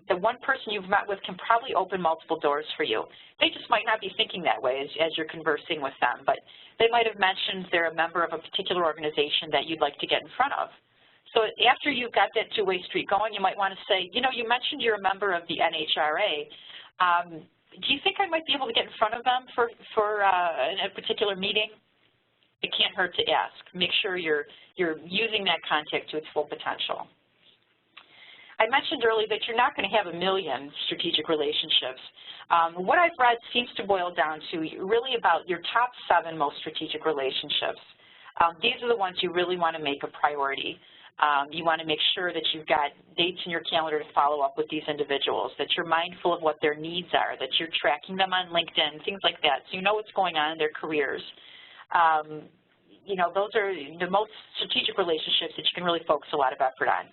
the one person you've met with can probably open multiple doors for you. They just might not be thinking that way as you're conversing with them, but they might have mentioned they're a member of a particular organization that you'd like to get in front of. So after you've got that two-way street going, you might want to say, you mentioned you're a member of the NHRA. Do you think I might be able to get in front of them for a particular meeting? it can't hurt to ask. Make sure you're using that contact to its full potential. I mentioned earlier that you're not going to have a million strategic relationships. What I've read seems to boil down to really about your top 7 most strategic relationships. These are the ones you really want to make a priority. You want to make sure that you've got dates in your calendar to follow up with these individuals, that you're mindful of what their needs are, that you're tracking them on LinkedIn, things like that, so you know what's going on in their careers. You know, those are the most strategic relationships that you can really focus a lot of effort on.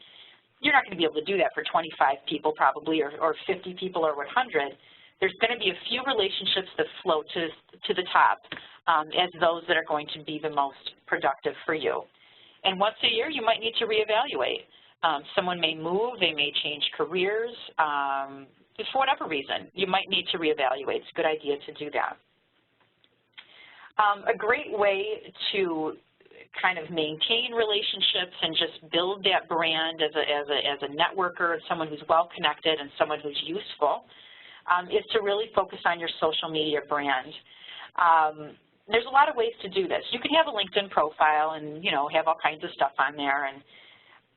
You're not going to be able to do that for 25 people probably, or 50 people, or 100. There's going to be a few relationships that float to the top as those that are going to be the most productive for you. And once a year, you might need to reevaluate. Someone may move, they may change careers, just for whatever reason. You might need to reevaluate. It's a good idea to do that. A great way to kind of maintain relationships and just build that brand as a networker and someone who's well-connected and someone who's useful is to really focus on your social media brand. There's a lot of ways to do this. You can have a LinkedIn profile and, you know, have all kinds of stuff on there and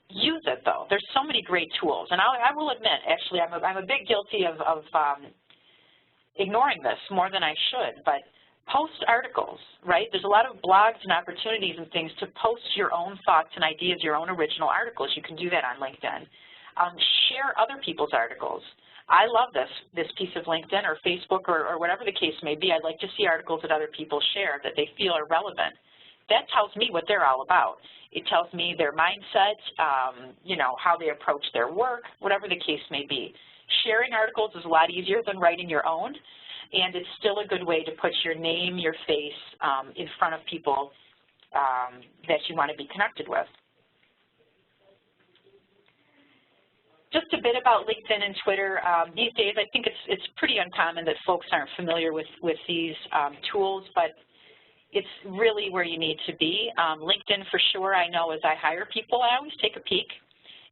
use it, though. There's so many great tools. And I will admit, actually, I'm a bit guilty of ignoring this more than I should, but post articles, right? There's a lot of blogs and opportunities and things to post your own thoughts and ideas, your own original articles. You can do that on LinkedIn. Share other people's articles. I love this piece of LinkedIn or Facebook or whatever the case may be. I'd like to see articles that other people share that they feel are relevant. That tells me what they're all about. It tells me their mindset, you know, how they approach their work, whatever the case may be. Sharing articles is a lot easier than writing your own, and it's still a good way to put your name, your face in front of people that you want to be connected with. Just a bit about LinkedIn and Twitter. These days, I think it's pretty uncommon that folks aren't familiar with these tools, but it's really where you need to be. LinkedIn, for sure, I know as I hire people, I always take a peek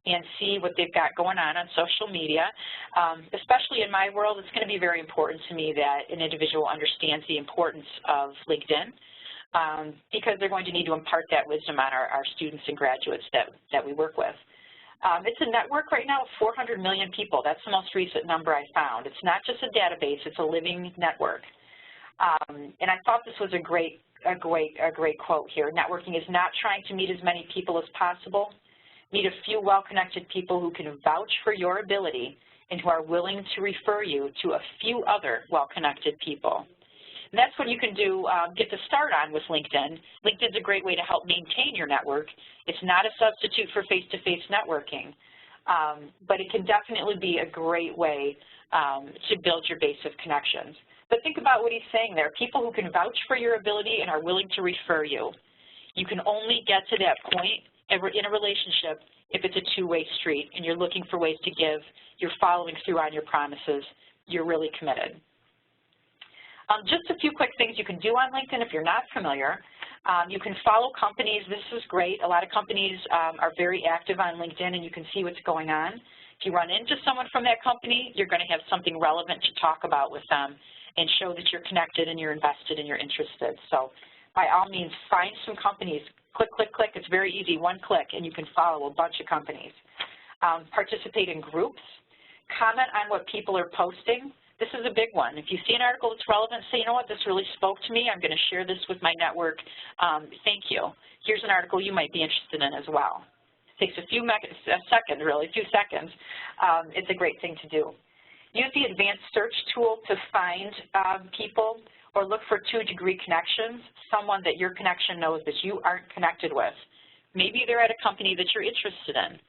and see what they've got going on social media. Especially in my world, it's going to be very important to me that an individual understands the importance of LinkedIn because they're going to need to impart that wisdom on our students and graduates that we work with. It's a network right now of 400 million people. That's the most recent number I found. It's not just a database, it's a living network. And I thought this was a great quote here. Networking is not trying to meet as many people as possible. Meet a few well-connected people who can vouch for your ability and who are willing to refer you to a few other well-connected people. And that's what you can do, get to start on with LinkedIn. LinkedIn's a great way to help maintain your network. It's not a substitute for face-to-face networking, but it can definitely be a great way to build your base of connections. But think about what he's saying there. People who can vouch for your ability and are willing to refer you. You can only get to that point in a relationship if it's a two-way street and you're looking for ways to give, you're following through on your promises, you're really committed. Just a few quick things you can do on LinkedIn if you're not familiar. You can follow companies. This is great. A lot of companies are very active on LinkedIn and you can see what's going on. If you run into someone from that company, you're going to have something relevant to talk about with them and show that you're connected and you're invested and you're interested. So by all means, find some companies. Click, click, click. It's very easy. One click and you can follow a bunch of companies. Participate in groups. Comment on what people are posting. This is a big one. If you see an article that's relevant, say, you know what, this really spoke to me. I'm going to share this with my network. Thank you. Here's an article you might be interested in as well. It takes a few seconds. It's a great thing to do. Use the advanced search tool to find people or look for two-degree connections, someone that your connection knows that you aren't connected with. Maybe they're at a company that you're interested in.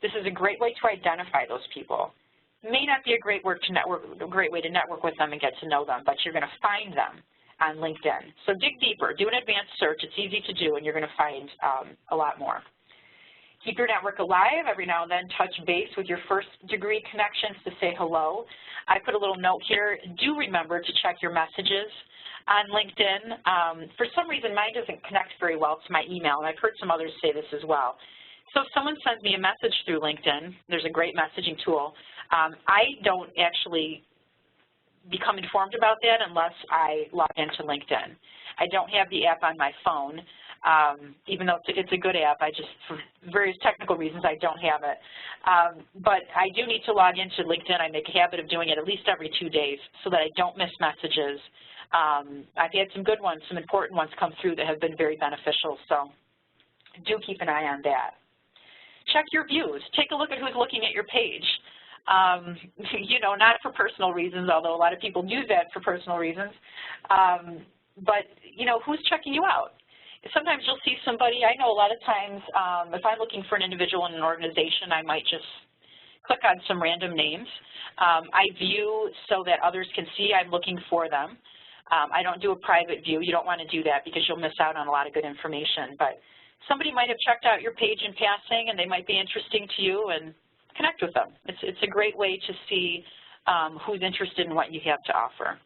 This is a great way to identify those people. May not be a great way to network with them and get to know them, but you're going to find them on LinkedIn. So dig deeper. Do an advanced search. It's easy to do, and you're going to find a lot more. Keep your network alive. Every now and then touch base with your first-degree connections to say hello. I put a little note here. Do remember to check your messages on LinkedIn. For some reason, mine doesn't connect very well to my email, and I've heard some others say this as well. So if someone sends me a message through LinkedIn, there's a great messaging tool. I don't actually become informed about that unless I log into LinkedIn. I don't have the app on my phone. even though it's a good app. I just, for various technical reasons, I don't have it. But I do need to log into LinkedIn. I make a habit of doing it at least every 2 days so that I don't miss messages. I've had some good ones, some important ones come through that have been very beneficial, so do keep an eye on that. Check your views. Take a look at who's looking at your page. You know, not for personal reasons, although a lot of people use that for personal reasons, but, you know, who's checking you out? Sometimes you'll see somebody, I know a lot of times, if I'm looking for an individual in an organization, I might just click on some random names. I view so that others can see I'm looking for them. I don't do a private view. You don't want to do that because you'll miss out on a lot of good information. But somebody might have checked out your page in passing, and they might be interesting to you, and connect with them. It's a great way to see who's interested in what you have to offer.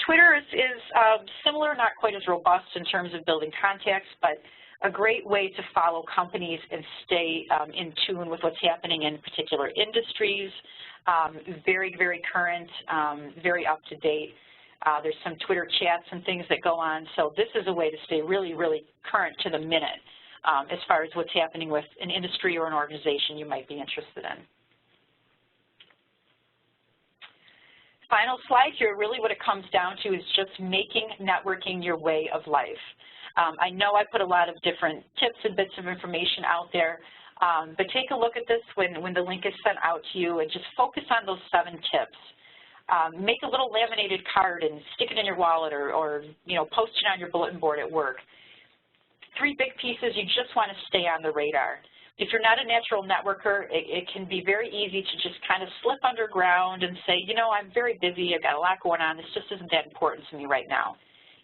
Twitter is similar, not quite as robust in terms of building contacts, but a great way to follow companies and stay in tune with what's happening in particular industries. Very, very current, very up to date. There's some Twitter chats and things that go on, so this is a way to stay really, really current to the minute as far as what's happening with an industry or an organization you might be interested in. Final slide here, really what it comes down to is just making networking your way of life. I know I put a lot of different tips and bits of information out there, but take a look at this when the link is sent out to you and just focus on those 7 tips. Make a little laminated card and stick it in your wallet or you know, post it on your bulletin board at work. 3 big pieces you just want to stay on the radar. If you're not a natural networker, it can be very easy to just kind of slip underground and say, you know, I'm very busy, I've got a lot going on, this just isn't that important to me right now.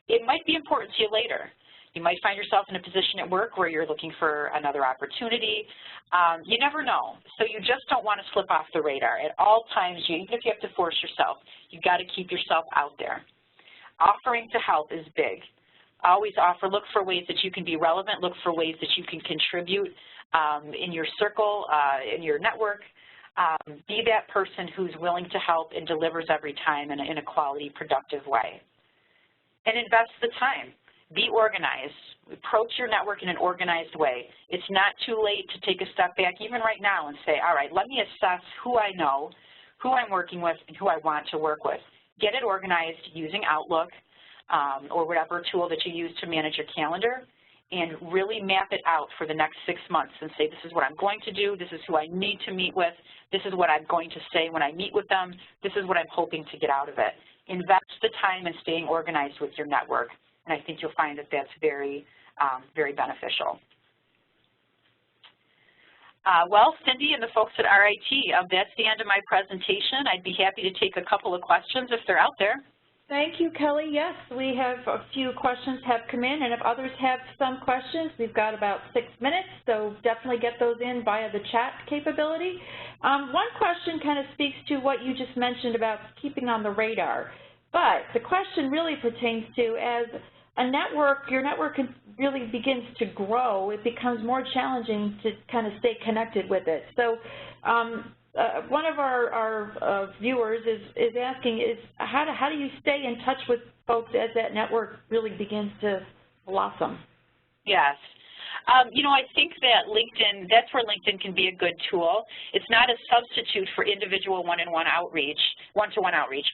It might be important to you later. You might find yourself in a position at work where you're looking for another opportunity. You never know. So you just don't want to slip off the radar. At all times, even if you have to force yourself, you've got to keep yourself out there. Offering to help is big. Always offer. Look for ways that you can be relevant. Look for ways that you can contribute in your circle, in your network. Be that person who's willing to help and delivers every time in a quality, productive way. And invest the time. Be organized. Approach your network in an organized way. It's not too late to take a step back, even right now, and say, all right, let me assess who I know, who I'm working with, and who I want to work with. Get it organized using Outlook or whatever tool that you use to manage your calendar, and really map it out for the next 6 months and say, this is what I'm going to do, this is who I need to meet with, this is what I'm going to say when I meet with them, this is what I'm hoping to get out of it. Invest the time in staying organized with your network. And I think you'll find that that's very, very beneficial. Well, Cindy and the folks at RIT, that's the end of my presentation. I'd be happy to take a couple of questions if they're out there. Thank you, Kelly. Yes, we have a few questions have come in, and if others have some questions, we've got about 6 minutes, so definitely get those in via the chat capability. One question kind of speaks to what you just mentioned about keeping on the radar, but the question really pertains to as a network, your network really begins to grow, it becomes more challenging to kind of stay connected with it. So one of our viewers is asking how do you stay in touch with folks as that network really begins to blossom? Yes. You know, I think that LinkedIn, that's where LinkedIn can be a good tool. It's not a substitute for individual one-to-one outreach,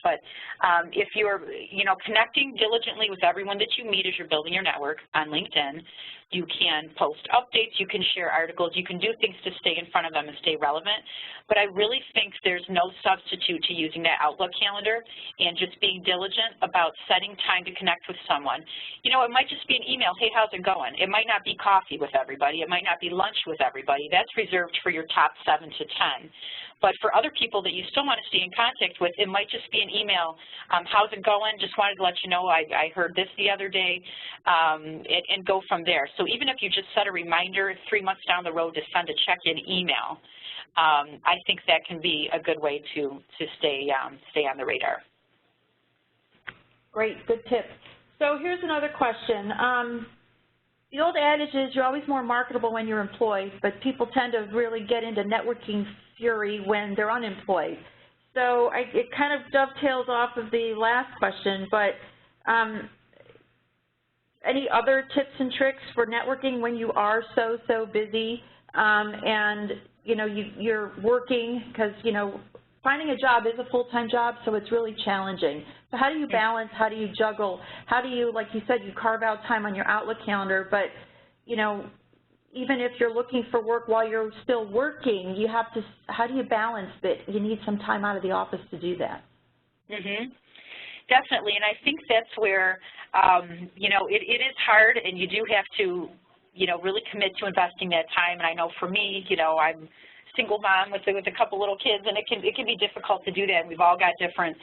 but if you're, you know, connecting diligently with everyone that you meet as you're building your network on LinkedIn, you can post updates, you can share articles, you can do things to stay in front of them and stay relevant. But I really think there's no substitute to using that Outlook calendar and just being diligent about setting time to connect with someone. You know, it might just be an email, hey, how's it going? It might not be coffee with everybody. It might not be lunch with everybody. That's reserved for your top 7 to 10. But for other people that you still want to stay in contact with, it might just be an email, how's it going? Just wanted to let you know I heard this the other day, and go from there. So even if you just set a reminder 3 months down the road to send a check-in email, I think that can be a good way to stay on the radar. Great, good tip. So here's another question. The old adage is you're always more marketable when you're employed, but people tend to really get into networking fury when they're unemployed. So it kind of dovetails off of the last question, but any other tips and tricks for networking when you are so busy and, you know, you're working because, you know, finding a job is a full-time job, so it's really challenging. So how do you balance, how do you juggle, how do you, like you said, you carve out time on your Outlook calendar, but, you know, even if you're looking for work while you're still working, you have to, how do you balance that you need some time out of the office to do that? Definitely, and I think that's where, you know, it is hard, and you do have to, you know, really commit to investing that time. And I know for me, you know, I'm single mom with a couple little kids, and it can be difficult to do that. And we've all got different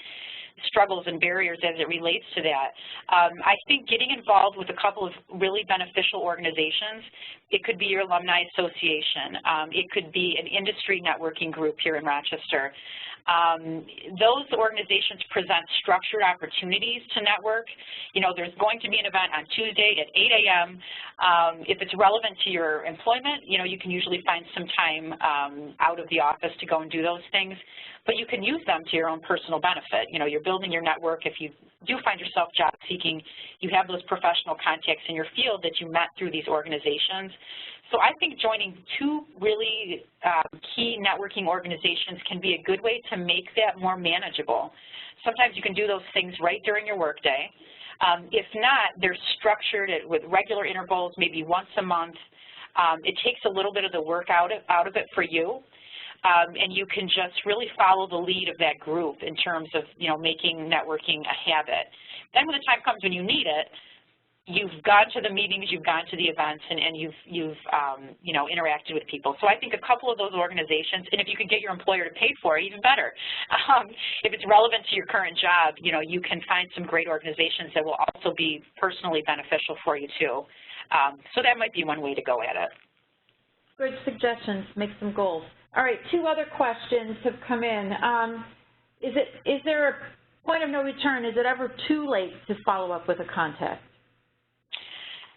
struggles and barriers as it relates to that. I think getting involved with a couple of really beneficial organizations, it could be your alumni association, it could be an industry networking group here in Rochester. Those organizations present structured opportunities to network. You know, there's going to be an event on Tuesday at 8 a.m. If it's relevant to your employment, you know, you can usually find some time out of the office to go and do those things, but you can use them to your own personal benefit. You know, you're building your network. If you do find yourself job seeking, you have those professional contacts in your field that you met through these organizations. So I think joining two really key networking organizations can be a good way to make that more manageable. Sometimes you can do those things right during your workday. If not, they're structured with regular intervals, maybe once a month. It takes a little bit of the work out of it for you, and you can just really follow the lead of that group in terms of, you know, making networking a habit. Then when the time comes when you need it, you've gone to the meetings, you've gone to the events, and you've you know, interacted with people. So I think a couple of those organizations, and if you could get your employer to pay for it, even better. If it's relevant to your current job, you know, you can find some great organizations that will also be personally beneficial for you too. So that might be one way to go at it. Good suggestions. Make some goals. All right, two other questions have come in. Is there a point of no return? Is it ever too late to follow up with a contact?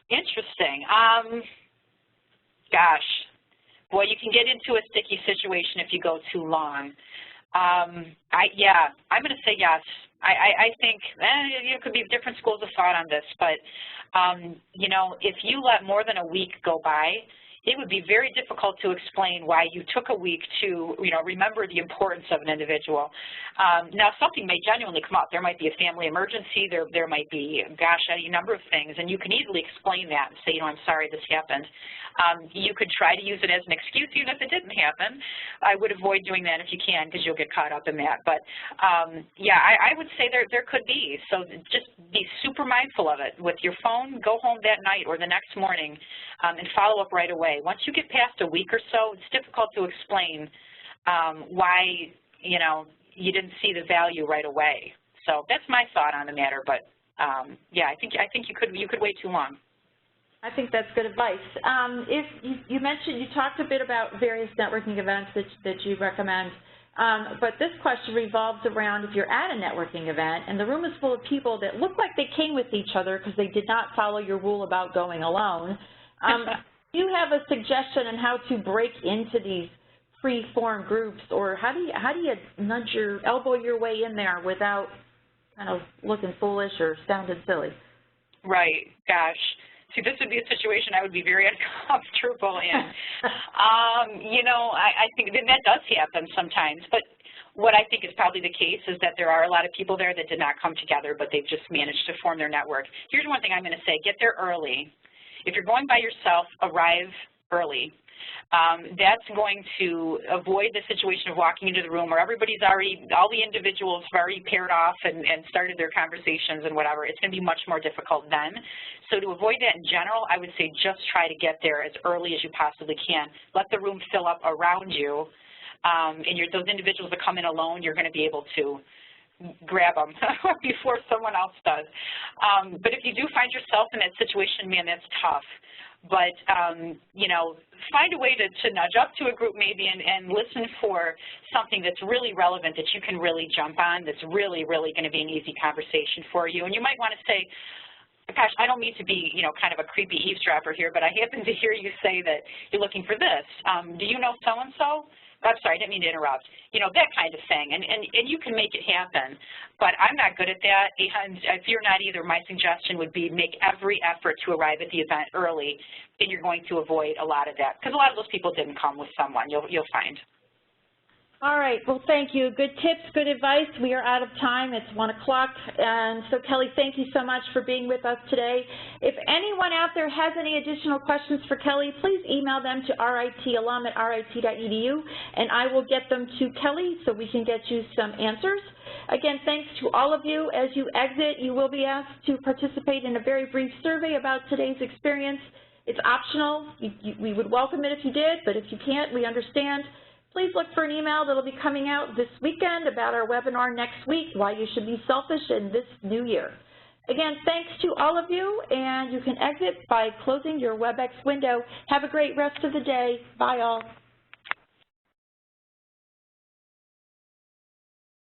Interesting. Gosh, boy, you can get into a sticky situation if you go too long. Yeah, I'm going to say yes. I think there could be different schools of thought on this, but you know, if you let more than a week go by, it would be very difficult to explain why you took a week to, you know, remember the importance of an individual. Now, something may genuinely come up. There might be a family emergency. There might be, gosh, any number of things, and you can easily explain that and say, you know, I'm sorry this happened. You could try to use it as an excuse even if it didn't happen. I would avoid doing that if you can because you'll get caught up in that. But, yeah, I would say there could be. So just be super mindful of it. With your phone, go home that night or the next morning and follow up right away. Once you get past a week or so, it's difficult to explain why, you know, you didn't see the value right away. So that's my thought on the matter. But yeah, I think you could wait too long. I think that's good advice. If you mentioned, you talked a bit about various networking events that you recommend, but this question revolves around if you're at a networking event and the room is full of people that look like they came with each other because they did not follow your rule about going alone. Do you have a suggestion on how to break into these free-form groups, or how do you elbow your way in there without kind of looking foolish or sounding silly? Right. Gosh. See, this would be a situation I would be very uncomfortable in. You know, I think that does happen sometimes, but what I think is probably the case is that there are a lot of people there that did not come together, but they've just managed to form their network. Here's one thing I'm going to say. Get there early. If you're going by yourself, arrive early. That's going to avoid the situation of walking into the room where everybody's already, all the individuals have already paired off and started their conversations and whatever. It's going to be much more difficult then. So to avoid that in general, I would say just try to get there as early as you possibly can. Let the room fill up around you. And those individuals that come in alone, you're going to be able to grab them before someone else does. But if you do find yourself in that situation, man, that's tough. But, you know, find a way to nudge up to a group maybe and listen for something that's really relevant that you can really jump on, that's really, really going to be an easy conversation for you. And you might want to say, gosh, I don't mean to be, you know, kind of a creepy eavesdropper here, but I happen to hear you say that you're looking for this. Do you know so-and-so? I'm sorry, I didn't mean to interrupt, you know, that kind of thing. And you can make it happen, but I'm not good at that, and if you're not either, my suggestion would be make every effort to arrive at the event early, and you're going to avoid a lot of that, because a lot of those people didn't come with someone, you'll find. All right, well, thank you. Good tips, good advice. We are out of time. It's 1 o'clock. And so, Kelly, thank you so much for being with us today. If anyone out there has any additional questions for Kelly, please email them to ritalum@rit.edu, and I will get them to Kelly so we can get you some answers. Again, thanks to all of you. As you exit, you will be asked to participate in a very brief survey about today's experience. It's optional. We would welcome it if you did, but if you can't, we understand. Please look for an email that will be coming out this weekend about our webinar next week, Why You Should Be Selfish in This New Year. Again, thanks to all of you, and you can exit by closing your WebEx window. Have a great rest of the day. Bye, all.